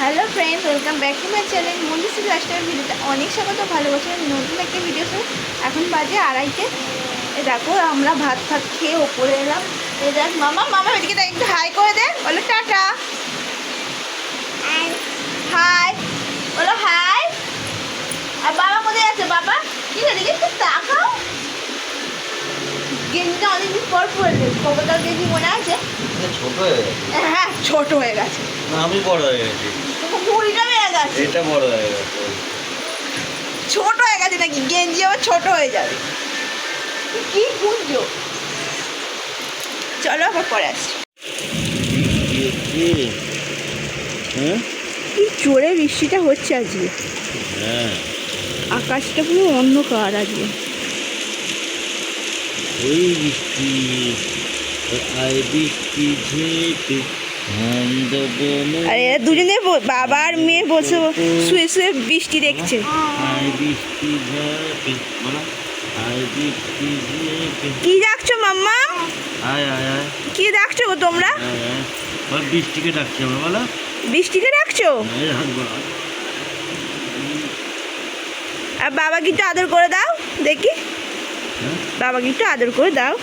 Hello friends, welcome back to my channel Manjushree lifestyle. ভিডিওতে অনেক স্বাগত। ভালোবাসার নতুন একটা ভিডিও শুরু। এখন বাজে 2:30। দেখো আমরা ভাত খেয়ে ওপরে এলাম। দেখ মামা এদিকে দেখ, একটু হাই করে দে, বলো টাটা। হাই বলো, হাই। আর বাবা কোথায় আছে? বাবা কি এদিকে একটু তাকাও। গেঞ্জিটা অনেকদিন পর পড়লে, কবতার গেঞ্জি মনে আছে? ছোট হয়ে গেছে। হ্যাঁ, ছোট হয়ে গেছে। আমি বড় হয়ে গেছি। মুড়িটা বেড়ে গেছে। এটা বড় হয়ে গেছে। ছোট হয়ে গেছে নাকি? গেঞ্জি আবার ছোট হয়ে যাবে? কি বুঝছো? চলো আবার পরে আসছি। কি জোরে বৃষ্টিটা হচ্ছে আজকে। হ্যাঁ, আকাশটা পুরো অন্ধকার আজকে। ওই বৃষ্টি, আই বৃষ্টি ঝেপে আর এরা দুজনে বাবা আর মেয়ে বসে শুয়ে শুয়ে বৃষ্টি দেখছে। আই বৃষ্টি ঝেপে, আই বৃষ্টি ঝেপে। কি ডাকছো মাম্মা? আয় আয় আয়, কি ডাকছো গো তোমরা? আয় আয়, বল বৃষ্টিকে ডাকছি আমরা, বলো। বৃষ্টিকে ডাকছো? আর বাবাকে একটু আদর করে দাও দেখি। বাবাকে একটু আদর করে দাও।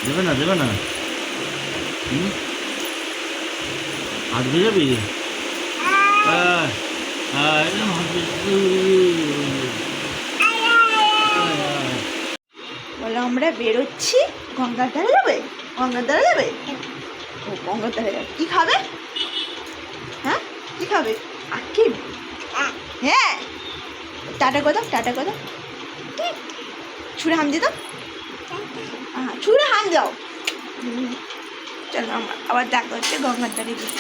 দেবে না, দেবে না। হাত ভেজাবি? বলো আমরা বেরোচ্ছি। গঙ্গার ধারে যাবে? গঙ্গার ধারে যাবে? ও গঙ্গার ধারে যাবে। কি খাবে? হ্যাঁ, কি খাবে? আখি? হ্যাঁ, টাটা কথা, টাটা কথা। ছুঁড়ে হাম দিয়ে দাও। ছুঁড়ে হাম দাও। চলো আমরা আবার দেখা হচ্ছে গঙ্গার ধারে গিয়ে।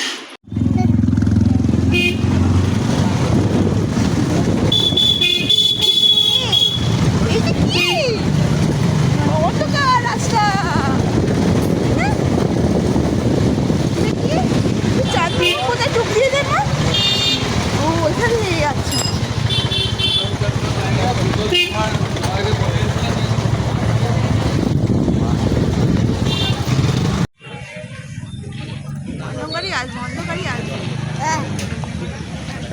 রাস্তা চারদিন কোথায় চোখ দিয়ে দেয় না? ও ওইখানে নিয়ে যাচ্ছে। অন্ধকারই আসবে, অন্ধকারই আসবে।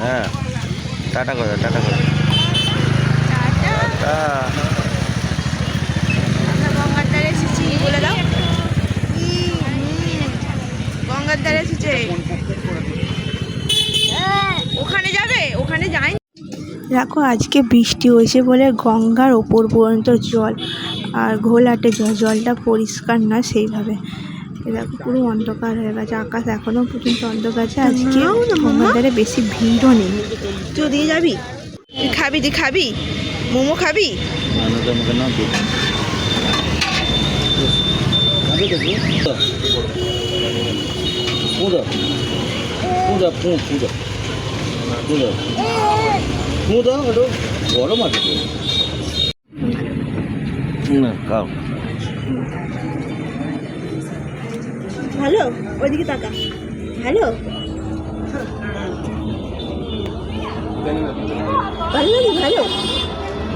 হ্যাঁ, টাটা করে, টাটা করে। টাটা। আমরা গঙ্গার ধারে এসেছি, বলে দাও। গঙ্গার ধারে এসেছে। ওখানে যাবে? ওখানে যাই। দেখো আজকে বৃষ্টি হয়েছে বলে গঙ্গার ওপর পর্যন্ত জল, আর ঘোলাটে জলটা পরিষ্কার না সেইভাবে। দেখো পুরো অন্ধকার হয়ে গেছে, আকাশ এখনো পর্যন্ত অন্ধকার আছে। আজকে গঙ্গার ধারে বেশি ভিড়ও নেই। তুই দিয়ে যাবি? তুই খাবি? তুই খাবি মোমো? খাবি? গরম আছে না, খাও। ভালো, ওইদিকে তাকা। ভালো, ভালো লাগে? ভালো,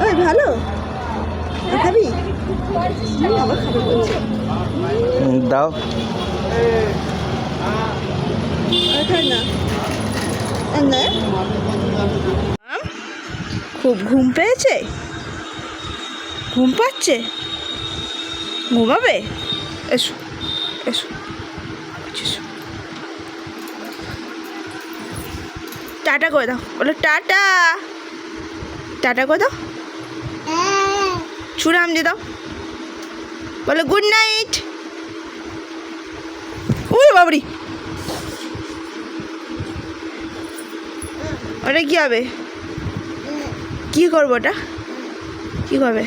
ওই ভালো। খাবি? আবার খাবি বলছে। দাও। খুব ঘুম পেয়েছে? ঘুম পাচ্ছে? ঘুমাবে? এসো এসো এসো। টাটা করে দাও, বলো টাটা। টাটা করে দাও। ছুঁড়ে হাম দিয়ে দাও, বলো গুড নাইট। ওরে বাবরি, ওটা কি হবে? কি করবো ওটা? কি করবে?